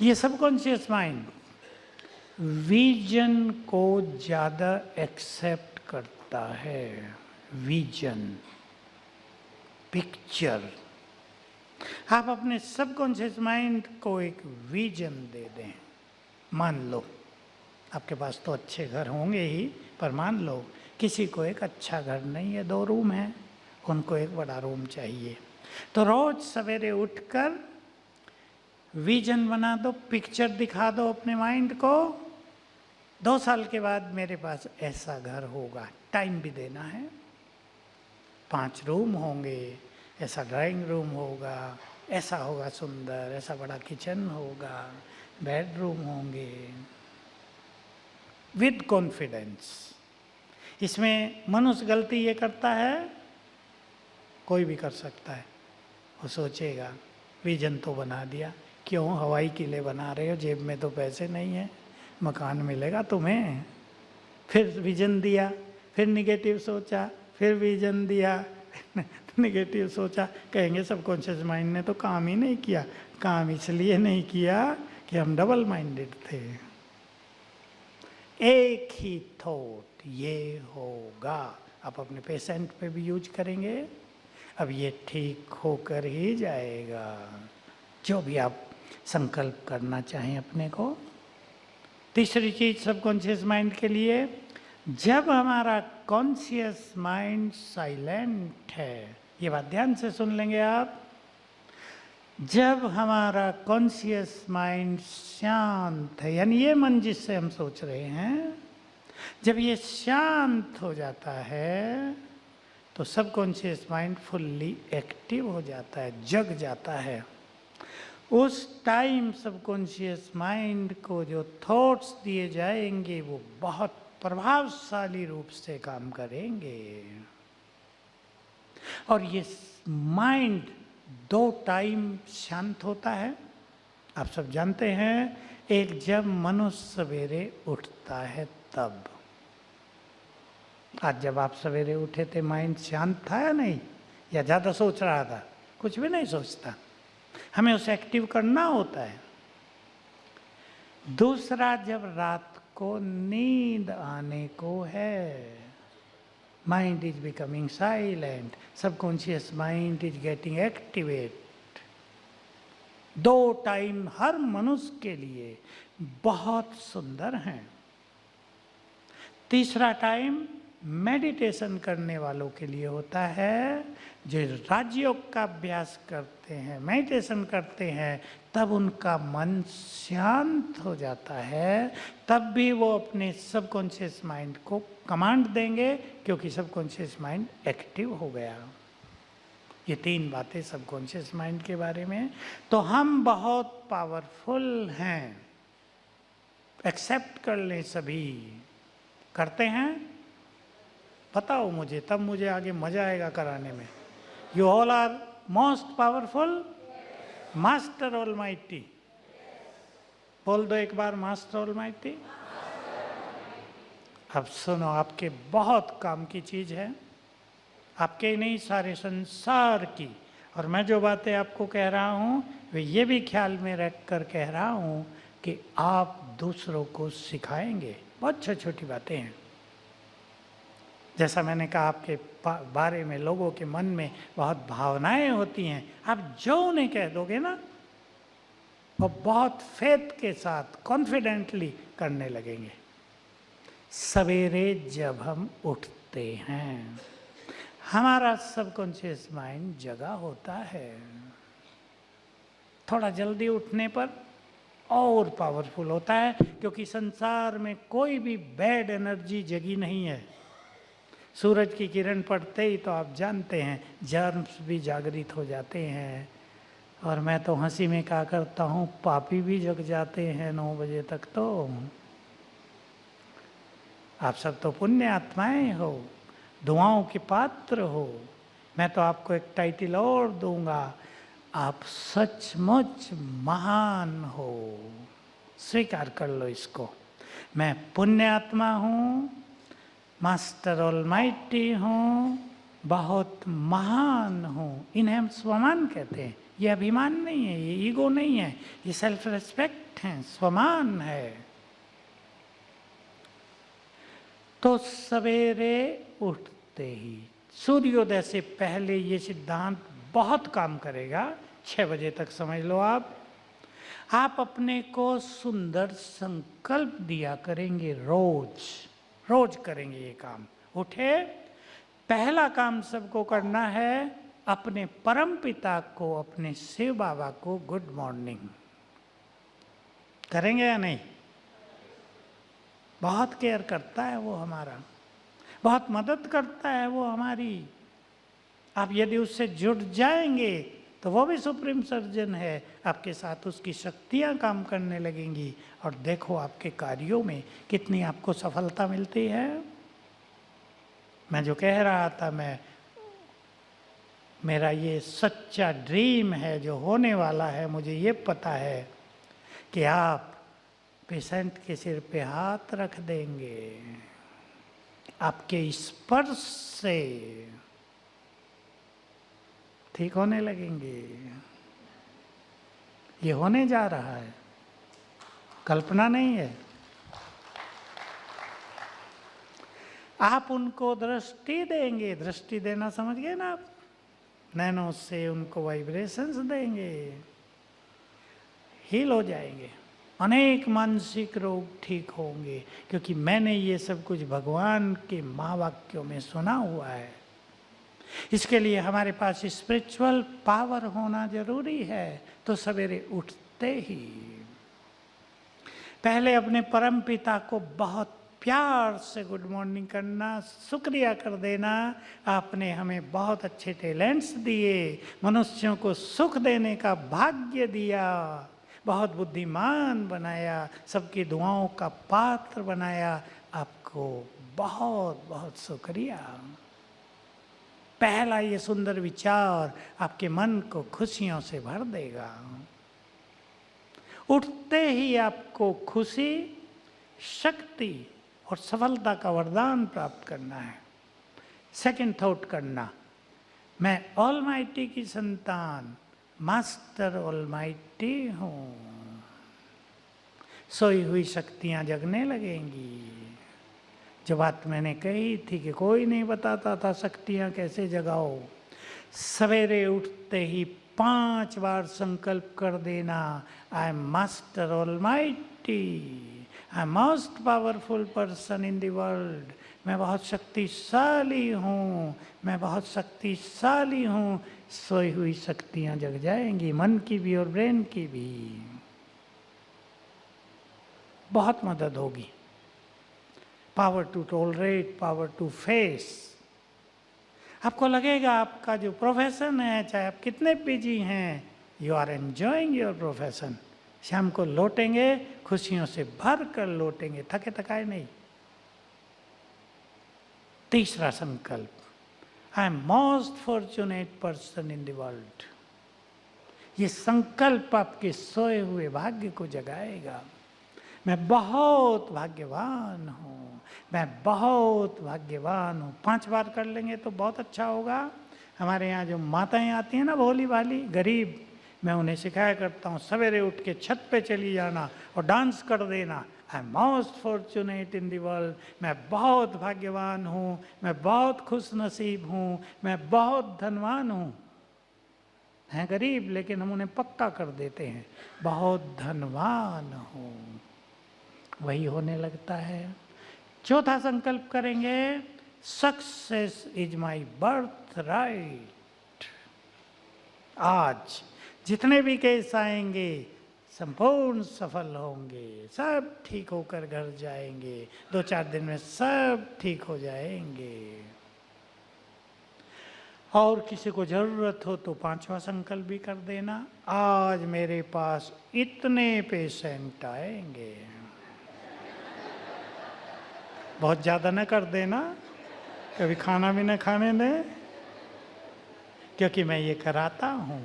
ये सबकॉन्शियस माइंड विजन को ज़्यादा एक्सेप्ट करता है, विजन, पिक्चर। आप अपने सबकॉन्शियस माइंड को एक विजन दे दें। मान लो आपके पास तो अच्छे घर होंगे ही, पर मान लो किसी को एक अच्छा घर नहीं है, 2 रूम है, उनको एक बड़ा रूम चाहिए, तो रोज सवेरे उठकर विजन बना दो, पिक्चर दिखा दो अपने माइंड को। 2 साल के बाद मेरे पास ऐसा घर होगा, टाइम भी देना है, 5 रूम होंगे, ऐसा ड्राइंग रूम होगा, ऐसा होगा सुंदर, ऐसा बड़ा किचन होगा, बेडरूम होंगे, विद कॉन्फिडेंस। इसमें मनुष्य गलती ये करता है, कोई भी कर सकता है, वो सोचेगा विजन तो बना दिया, क्यों हवाई किले बना रहे हो, जेब में तो पैसे नहीं है, मकान मिलेगा तुम्हें। फिर विजन दिया, फिर निगेटिव सोचा, फिर विजन दिया, निगेटिव सोचा, कहेंगे सबकॉन्शियस माइंड ने तो काम ही नहीं किया। काम इसलिए नहीं किया कि हम डबल माइंडेड थे। एक ही थॉट ये होगा, आप अपने पेशेंट पे भी यूज करेंगे, अब ये ठीक होकर ही जाएगा। जो भी आप संकल्प करना चाहें अपने को। तीसरी चीज सबकॉन्शियस माइंड के लिए, जब हमारा कॉन्शियस माइंड साइलेंट है, ये बात ध्यान से सुन लेंगे आप, जब हमारा कॉन्शियस माइंड शांत है, यानी ये मन जिससे हम सोच रहे हैं, जब ये शांत हो जाता है तो सबकॉन्शियस माइंड फुल्ली एक्टिव हो जाता है, जग जाता है। उस टाइम सबकॉन्शियस माइंड को जो थॉट्स दिए जाएंगे वो बहुत प्रभावशाली रूप से काम करेंगे। और ये माइंड 2 टाइम शांत होता है, आप सब जानते हैं। एक जब मनुष्य सवेरे उठता है तब। आज जब आप सवेरे उठे थे माइंड शांत था या नहीं, या ज़्यादा सोच रहा था? कुछ भी नहीं सोचता, हमें उसे एक्टिव करना होता है। दूसरा, जब रात को नींद आने को है, mind is becoming silent, subconscious mind is getting activate. 2 time हर मनुष्य के लिए बहुत सुंदर हैं। तीसरा टाइम मेडिटेशन करने वालों के लिए होता है, जो राजयोग का अभ्यास करते हैं, मेडिटेशन करते हैं, तब उनका मन शांत हो जाता है। तब भी वो अपने सबकॉन्शियस माइंड को कमांड देंगे, क्योंकि सबकॉन्शियस माइंड एक्टिव हो गया। ये 3 बातें सबकॉन्शियस माइंड के बारे में। तो हम बहुत पावरफुल हैं, एक्सेप्ट कर लें सभी। करते हैं? बताओ मुझे, तब मुझे आगे मजा आएगा कराने में। You all are most powerful, master almighty. बोल दो एक बार, मास्टर ऑलमाइटी। अब सुनो, आपके बहुत काम की चीज है, आपके ही नहीं सारे संसार की। और मैं जो बातें आपको कह रहा हूँ वे ये भी ख्याल में रख कर कह रहा हूँ कि आप दूसरों को सिखाएंगे। बहुत छोटी छोटी बातें हैं। जैसा मैंने कहा, आपके बारे में लोगों के मन में बहुत भावनाएं होती हैं, आप जो उन्हें कह दोगे ना, वो बहुत फेथ के साथ कॉन्फिडेंटली करने लगेंगे। सवेरे जब हम उठते हैं, हमारा सबकॉन्शियस माइंड जगा होता है। थोड़ा जल्दी उठने पर और पावरफुल होता है, क्योंकि संसार में कोई भी बैड एनर्जी जगी नहीं है। सूरज की किरण पड़ते ही तो आप जानते हैं जर्म्स भी जागृत हो जाते हैं। और मैं तो हंसी में कहा करता हूँ, पापी भी जग जाते हैं 9 बजे तक। तो आप सब तो पुण्य आत्माएं हो, दुआओं के पात्र हो। मैं तो आपको एक टाइटल और दूंगा, आप सचमुच महान हो। स्वीकार कर लो इसको। मैं पुण्य आत्मा हूँ, मास्टर ऑलमाइटी हूँ, बहुत महान हूँ। इन्हें हम स्वमान कहते हैं। ये अभिमान नहीं है, ये ईगो नहीं है, ये सेल्फ रेस्पेक्ट है, स्वमान है। तो सवेरे उठते ही सूर्योदय से पहले ये सिद्धांत बहुत काम करेगा। 6 बजे तक समझ लो। आप अपने को सुंदर संकल्प दिया करेंगे, रोज करेंगे ये काम। उठे, पहला काम सबको करना है, अपने परम पिता को, अपने शिव बाबा को गुड मॉर्निंग करेंगे या नहीं? बहुत केयर करता है वो हमारा, बहुत मदद करता है वो हमारी। आप यदि उससे जुड़ जाएंगे तो वो भी सुप्रीम सर्जन है, आपके साथ उसकी शक्तियां काम करने लगेंगी। और देखो आपके कार्यों में कितनी आपको सफलता मिलती है। मैं जो कह रहा था, मेरा ये सच्चा ड्रीम है जो होने वाला है। मुझे ये पता है कि आप पेशेंट के सिर पे हाथ रख देंगे, आपके स्पर्श से ठीक होने लगेंगे। ये होने जा रहा है, कल्पना नहीं है। आप उनको दृष्टि देंगे, दृष्टि देना समझ गए ना आप? नैनो से उनको वाइब्रेशंस देंगे, हील हो जाएंगे। अनेक मानसिक रोग ठीक होंगे, क्योंकि मैंने ये सब कुछ भगवान के महावाक्यों में सुना हुआ है। इसके लिए हमारे पास स्पिरिचुअल पावर होना जरूरी है। तो सवेरे उठते ही पहले अपने परम पिता को बहुत प्यार से गुड मॉर्निंग करना, शुक्रिया कर देना, आपने हमें बहुत अच्छे टैलेंट्स दिए, मनुष्यों को सुख देने का भाग्य दिया, बहुत बुद्धिमान बनाया, सबकी दुआओं का पात्र बनाया, आपको बहुत बहुत शुक्रिया। पहला ये सुंदर विचार आपके मन को खुशियों से भर देगा। उठते ही आपको खुशी, शक्ति और सफलता का वरदान प्राप्त करना है। सेकंड थॉट करना, मैं ऑलमाइटी की संतान, मास्टर ऑलमाइटी हूं। सोई हुई शक्तियां जगने लगेंगी। जो बात मैंने कही थी कि कोई नहीं बताता था शक्तियां कैसे जगाओ, सवेरे उठते ही 5 बार संकल्प कर देना, I am master almighty, I am most powerful person in the world. मैं बहुत शक्तिशाली हूँ, मैं बहुत शक्तिशाली हूँ। सोई हुई शक्तियाँ जग जाएंगी, मन की भी और ब्रेन की भी। बहुत मदद होगी। Power to tolerate, power to face. आपको लगेगा आपका जो प्रोफेशन है, चाहे आप कितने बिजी हैं, you are enjoying your profession. शाम को लौटेंगे खुशियों से भर कर लौटेंगे, थके थकाए नहीं। तीसरा संकल्प, I am most fortunate person in the world. ये संकल्प आपके सोए हुए भाग्य को जगाएगा। मैं बहुत भाग्यवान हूँ, मैं बहुत भाग्यवान हूँ। 5 बार कर लेंगे तो बहुत अच्छा होगा। हमारे यहाँ जो माताएं आती हैं ना, भोली भाली गरीब, मैं उन्हें सिखाया करता हूँ, सवेरे उठ के छत पे चली जाना और डांस कर देना, I am most fortunate in the world. मैं बहुत भाग्यवान हूँ, मैं बहुत खुश नसीब हूँ, मैं बहुत धनवान हूँ। हैं गरीब, लेकिन हम उन्हें पक्का कर देते हैं, बहुत धनवान हूँ। वही होने लगता है। चौथा संकल्प करेंगे, success is my birth right. आज जितने भी केस आएंगे संपूर्ण सफल होंगे, सब ठीक होकर घर जाएंगे, 2-4 दिन में सब ठीक हो जाएंगे। और किसी को जरूरत हो तो 5वां संकल्प भी कर देना, आज मेरे पास इतने पेशेंट आएंगे। बहुत ज़्यादा न कर देना, कभी खाना भी न खाने दें, क्योंकि मैं ये कराता हूँ।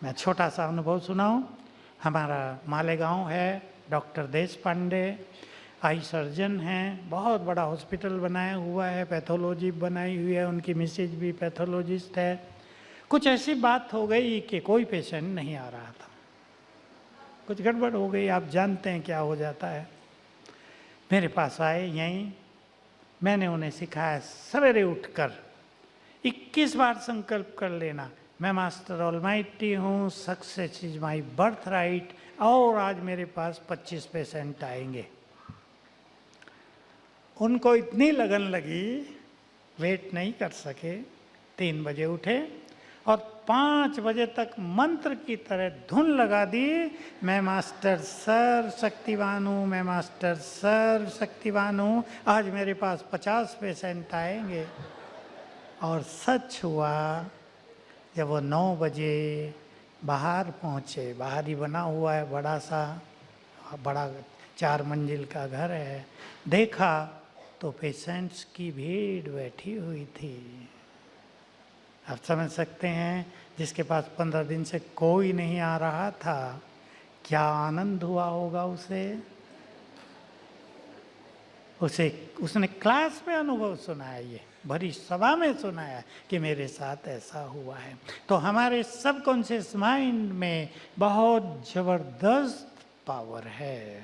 मैं छोटा सा अनुभव सुनाऊं। हमारा मालेगांव है, डॉक्टर देश पांडे आई सर्जन हैं, बहुत बड़ा हॉस्पिटल बनाया हुआ है, पैथोलॉजी बनाई हुई है, उनकी मिसेज भी पैथोलॉजिस्ट है। कुछ ऐसी बात हो गई कि कोई पेशेंट नहीं आ रहा था, कुछ गड़बड़ हो गई, आप जानते हैं क्या हो जाता है। मेरे पास आए यहीं, मैंने उन्हें सिखाया सवेरे उठकर 21 बार संकल्प कर लेना, मैं मास्टर ऑलमाइटी हूँ, success is my birth right, और आज मेरे पास 25 पेशेंट आएंगे। उनको इतनी लगन लगी, वेट नहीं कर सके, 3 बजे उठे और 5 बजे तक मंत्र की तरह धुन लगा दी, मैं मास्टर सर्व शक्तिवान हूँ, मैं मास्टर सर्व शक्तिवान हूँ, आज मेरे पास 50 पेशेंट आएंगे। और सच हुआ, जब वो 9 बजे बाहर पहुँचे, बाहर ही बना हुआ है बड़ा 4 मंजिल का घर है, देखा तो पेशेंट्स की भीड़ बैठी हुई थी। आप समझ सकते हैं, जिसके पास 15 दिन से कोई नहीं आ रहा था, क्या आनंद हुआ होगा उसने क्लास में अनुभव सुनाया, ये भरी सभा में सुनाया कि मेरे साथ ऐसा हुआ है। तो हमारे सबकॉन्शियस माइंड में बहुत जबरदस्त पावर है।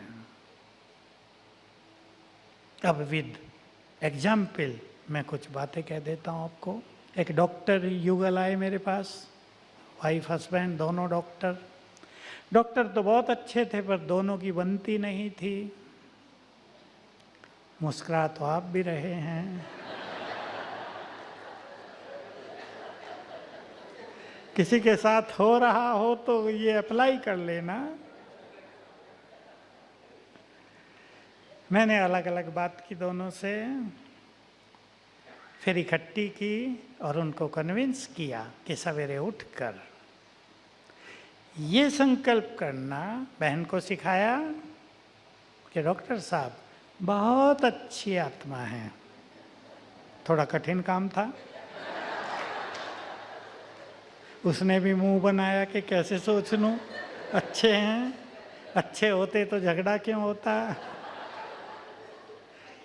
अब विद एग्जाम्पल मैं कुछ बातें कह देता हूँ आपको। एक डॉक्टर युगल आए मेरे पास, वाइफ हस्बैंड दोनों डॉक्टर तो बहुत अच्छे थे, पर दोनों की बनती नहीं थी। मुस्कुरा तो आप भी रहे हैं। किसी के साथ हो रहा हो तो ये अप्लाई कर लेना। मैंने अलग अलग बात की दोनों से, फिर इकट्ठी की और उनको कन्विंस किया कि सवेरे उठकर ये संकल्प करना। बहन को सिखाया कि डॉक्टर साहब बहुत अच्छी आत्मा है। थोड़ा कठिन काम था, उसने भी मुंह बनाया कि कैसे सोच लूं, अच्छे हैं, अच्छे होते तो झगड़ा क्यों होता।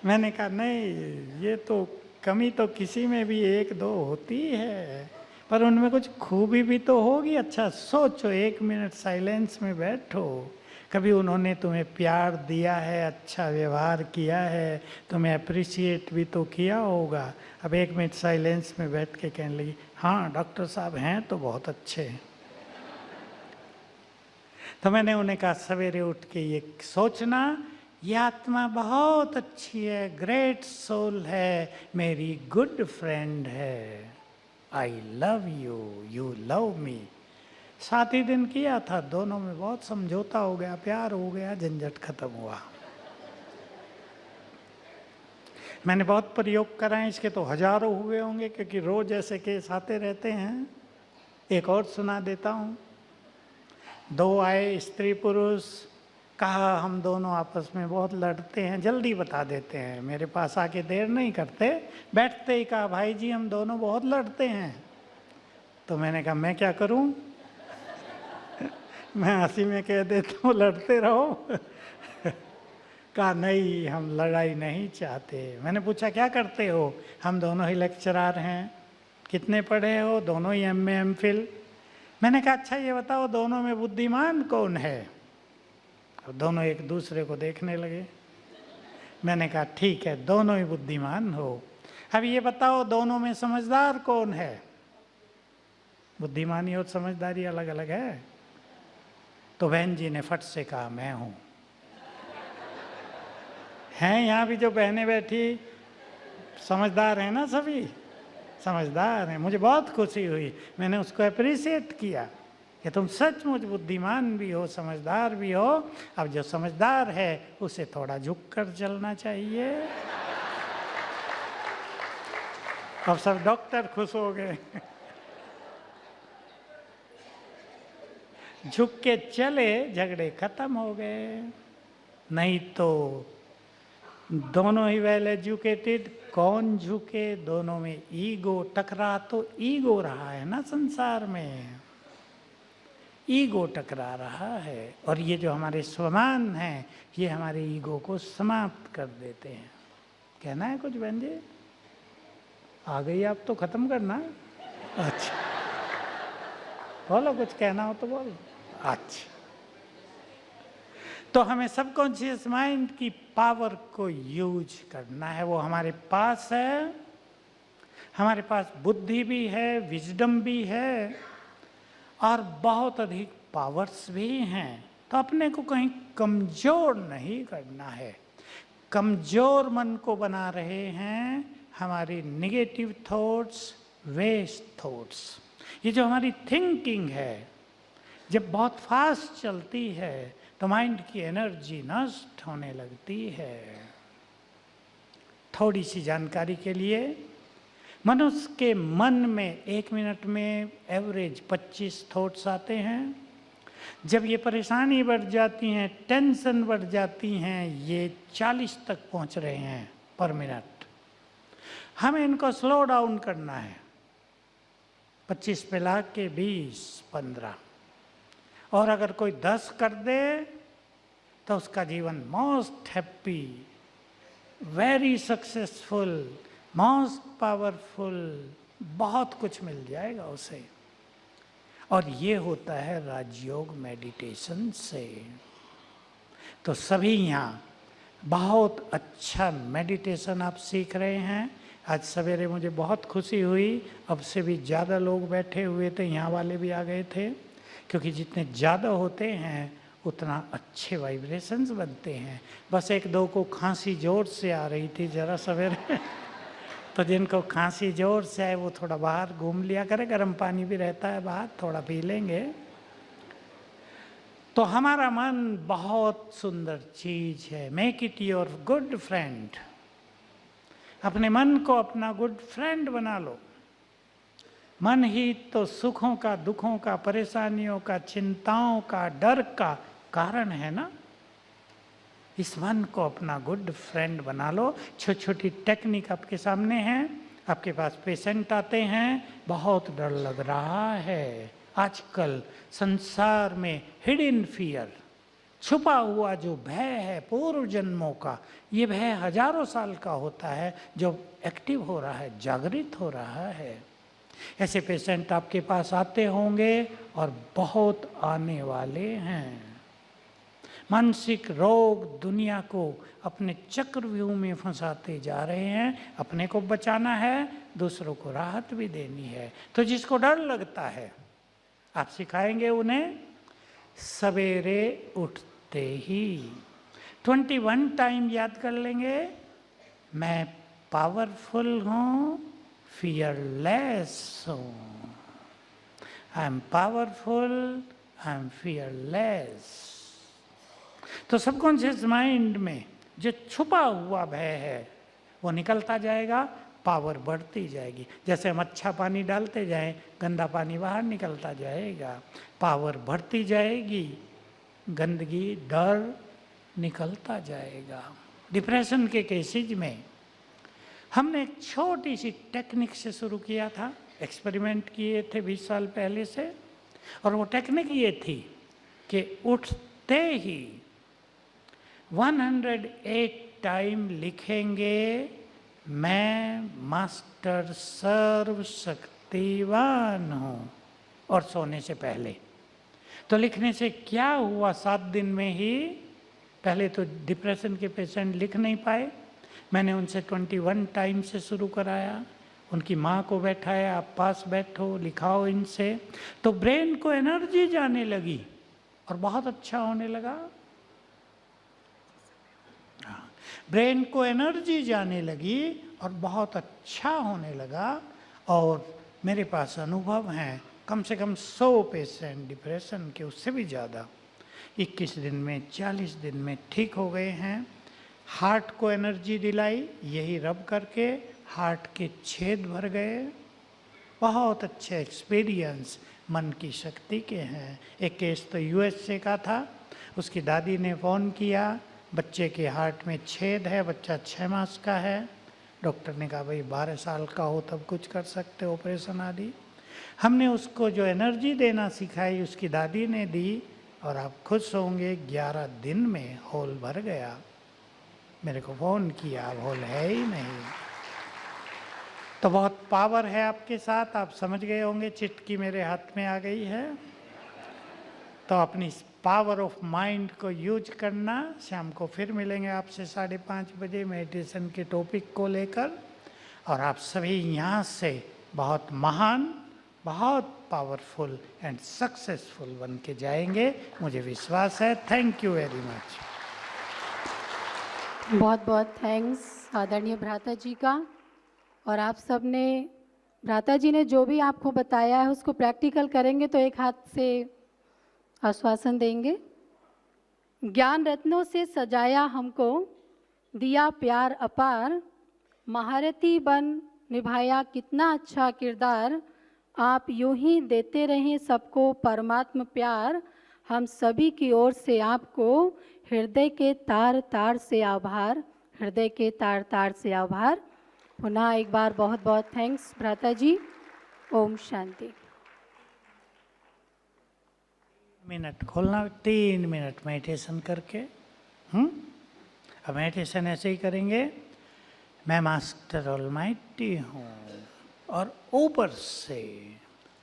मैंने कहा नहीं, ये तो कमी तो किसी में भी एक दो होती है, पर उनमें कुछ खूबी भी तो होगी। अच्छा सोचो, 1 मिनट साइलेंस में बैठो, कभी उन्होंने तुम्हें प्यार दिया है, अच्छा व्यवहार किया है, तुम्हें अप्रिशिएट भी तो किया होगा। अब 1 मिनट साइलेंस में बैठ के कहने लगी हाँ डॉक्टर साहब हैं तो बहुत अच्छे। तो मैंने उन्हें कहा सवेरे उठ के ये सोचना, ये आत्मा बहुत अच्छी है, ग्रेट सोल है, मेरी गुड फ्रेंड है, I love you, you love me. 7 ही दिन किया था, दोनों में बहुत समझौता हो गया, प्यार हो गया, झंझट खत्म हुआ। मैंने बहुत प्रयोग कराए, इसके तो हजारों हुए होंगे, क्योंकि रोज ऐसे केस आते रहते हैं। एक और सुना देता हूँ। 2 आए स्त्री पुरुष, कहा हम दोनों आपस में बहुत लड़ते हैं, जल्दी बता देते हैं, मेरे पास आके देर नहीं करते, बैठते ही कहा भाई जी हम दोनों बहुत लड़ते हैं। तो मैंने कहा मैं क्या करूं? मैं हंसी में कह देता हूँ लड़ते रहो। कहा नहीं, हम लड़ाई नहीं चाहते। मैंने पूछा क्या करते हो? हम दोनों ही लेक्चरर हैं। कितने पढ़े हो? दोनों ही MA MPhil। मैंने कहा अच्छा ये बताओ दोनों में बुद्धिमान कौन है? और दोनों एक दूसरे को देखने लगे। मैंने कहा ठीक है, दोनों ही बुद्धिमान हो। अब ये बताओ दोनों में समझदार कौन है? बुद्धिमानी और समझदारी अलग अलग है। तो बहन जी ने फट से कहा मैं हूं। हैं यहाँ भी जो बहनें बैठी, समझदार हैं ना, सभी समझदार हैं। मुझे बहुत खुशी हुई, मैंने उसको अप्रिशिएट किया कि तुम सचमुच बुद्धिमान भी हो, समझदार भी हो। अब जो समझदार है उसे थोड़ा झुक कर चलना चाहिए। अब सब डॉक्टर खुश हो गए। झुक के चले, झगड़े खत्म हो गए। नहीं तो दोनों ही वेल एजुकेटेड, कौन झुके? दोनों में ईगो टकरा, तो ईगो रहा है ना संसार में, ईगो टकरा रहा है। और ये जो हमारे स्वमान हैं ये हमारे ईगो को समाप्त कर देते हैं। कहना है कुछ बहन जी? आ गई आप तो खत्म करना। अच्छा बोलो, कुछ कहना हो तो बोलो। अच्छा, तो हमें सबकॉन्शियस माइंड की पावर को यूज करना है। वो हमारे पास है, हमारे पास बुद्धि भी है, विजडम भी है और बहुत अधिक पावर्स भी हैं। तो अपने को कहीं कमजोर नहीं करना है। कमजोर मन को बना रहे हैं हमारी निगेटिव थॉट्स, वेस्ट थॉट्स। ये जो हमारी थिंकिंग है जब बहुत फास्ट चलती है तो माइंड की एनर्जी नष्ट होने लगती है। थोड़ी सी जानकारी के लिए, मनुष्य के मन में 1 मिनट में एवरेज 25 थॉट्स आते हैं। जब ये परेशानी बढ़ जाती हैं, टेंशन बढ़ जाती हैं, ये 40 तक पहुंच रहे हैं पर मिनट। हमें इनको स्लो डाउन करना है। 25 पे ला के 20, 15, और अगर कोई 10 कर दे तो उसका जीवन most happy, very successful, most powerful, बहुत कुछ मिल जाएगा उसे। और ये होता है राजयोग मेडिटेशन से। तो सभी यहाँ बहुत अच्छा मेडिटेशन आप सीख रहे हैं। आज सवेरे मुझे बहुत खुशी हुई, अब से भी ज़्यादा लोग बैठे हुए थे, यहाँ वाले भी आ गए थे, क्योंकि जितने ज़्यादा होते हैं उतना अच्छे वाइब्रेशंस बनते हैं। बस 1-2 को खांसी जोर से आ रही थी जरा सवेरे तो जिनको खांसी जोर से है वो थोड़ा बाहर घूम लिया करे, गर्म पानी भी रहता है बाहर, थोड़ा पी लेंगे। तो हमारा मन बहुत सुंदर चीज है। Make it your good friend. अपने मन को अपना गुड फ्रेंड बना लो। मन ही तो सुखों का, दुखों का, परेशानियों का, चिंताओं का, डर का कारण है ना। इस मन को अपना गुड फ्रेंड बना लो। छोटी छोटी टेक्निक आपके सामने है। आपके पास पेशेंट आते हैं, बहुत डर लग रहा है। आजकल संसार में हिडन फियर, छुपा हुआ जो भय है पूर्व जन्मों का, ये भय हजारों साल का होता है जो एक्टिव हो रहा है, जागृत हो रहा है। ऐसे पेशेंट आपके पास आते होंगे और बहुत आने वाले हैं। मानसिक रोग दुनिया को अपने चक्रव्यूह में फंसाते जा रहे हैं। अपने को बचाना है, दूसरों को राहत भी देनी है। तो जिसको डर लगता है, आप सिखाएंगे उन्हें सवेरे उठते ही 21 टाइम याद कर लेंगे, मैं पावरफुल हूँ, फियरलेस हूँ। I am powerful, I am fearless. तो सबकॉन्शियस माइंड में जो छुपा हुआ भय है वो निकलता जाएगा, पावर बढ़ती जाएगी। जैसे हम अच्छा पानी डालते जाएं, गंदा पानी बाहर निकलता जाएगा, पावर बढ़ती जाएगी, गंदगी, डर निकलता जाएगा। डिप्रेशन के केसेज में हमने एक छोटी सी टेक्निक से शुरू किया था, एक्सपेरिमेंट किए थे 20 साल पहले से। और वो टेक्निक ये थी कि उठते ही 108 टाइम लिखेंगे, मैं मास्टर सर्वशक्तिवान हूँ, और सोने से पहले। तो लिखने से क्या हुआ, 7 दिन में ही, पहले तो डिप्रेशन के पेशेंट लिख नहीं पाए, मैंने उनसे 21 टाइम से शुरू कराया। उनकी माँ को बैठाया, आप पास बैठो, लिखाओ इनसे। तो ब्रेन को एनर्जी जाने लगी और बहुत अच्छा होने लगा। ब्रेन को एनर्जी जाने लगी और बहुत अच्छा होने लगा। और मेरे पास अनुभव हैं, कम से कम 100 पेशेंट डिप्रेशन के, उससे भी ज़्यादा 21 दिन में, 40 दिन में ठीक हो गए हैं। हार्ट को एनर्जी दिलाई, यही रब करके हार्ट के छेद भर गए। बहुत अच्छे एक्सपीरियंस मन की शक्ति के हैं। एक केस तो USA का था, उसकी दादी ने फ़ोन किया, बच्चे के हार्ट में छेद है, बच्चा 6 मास का है। डॉक्टर ने कहा भाई 12 साल का हो तब कुछ कर सकते, ऑपरेशन आदि। हमने उसको जो एनर्जी देना सिखाई उसकी दादी ने दी, और आप खुश होंगे 11 दिन में होल भर गया। मेरे को फ़ोन किया, अब होल है ही नहीं। तो बहुत पावर है आपके साथ, आप समझ गए होंगे, चिटकी मेरे हाथ में आ गई है। तो अपनी पावर ऑफ माइंड को यूज करना। शाम को फिर मिलेंगे आपसे 5:30 बजे मेडिटेशन के टॉपिक को लेकर। और आप सभी यहाँ से बहुत महान, बहुत पावरफुल एंड सक्सेसफुल बन के जाएंगे, मुझे विश्वास है। Thank you very much. बहुत बहुत थैंक्स आदरणीय भ्राता जी का। और आप सब ने, भ्राता जी ने जो भी आपको बताया है उसको प्रैक्टिकल करेंगे तो एक हाथ से आश्वासन देंगे। ज्ञान रत्नों से सजाया हमको, दिया प्यार अपार, महारथी बन निभाया कितना अच्छा किरदार, आप यूं ही देते रहें सबको परमात्म प्यार, हम सभी की ओर से आपको हृदय के तार तार से आभार, हृदय के तार तार से आभार। पुनः एक बार बहुत बहुत थैंक्स भ्राता जी। ओम शांति। मिनट खोलना, 3 मिनट मेडिटेशन करके। अब मेडिटेशन ऐसे ही करेंगे, मैं मास्टर ऑलमाइटी हूँ, और ऊपर से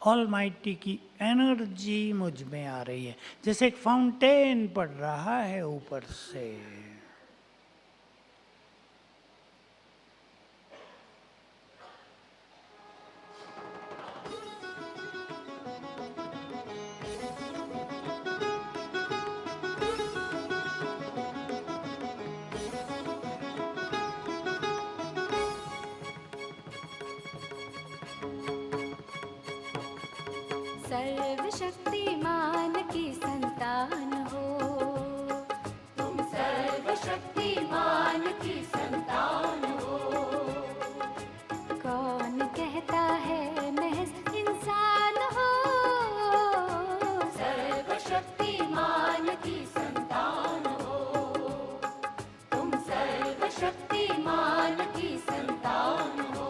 ऑलमाइटी की एनर्जी मुझ में आ रही है, जैसे एक फाउंटेन पड़ रहा है ऊपर से। सर्वशक्तिमान की संतान हो, तुम सर्वशक्तिमान की संतान हो। कौन कहता है महज इंसान हो, सर्वशक्तिमान की संतान हो, तुम सर्वशक्तिमान की संतान हो।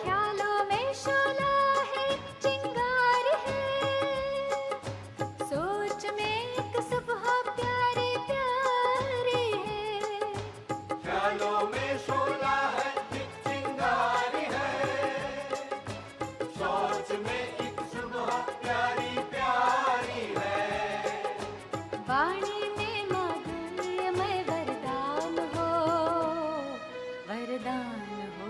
ख्यालों में शोला है, चिंगार है, सोच में एक सुबह प्यारी प्यारी है। ख्यालों में शोला है, एक चिंगारी है, सोच में एक सुबह प्यारी प्यारी है। वाणी में माधुर्यमय वरदान हो, वरदान हो।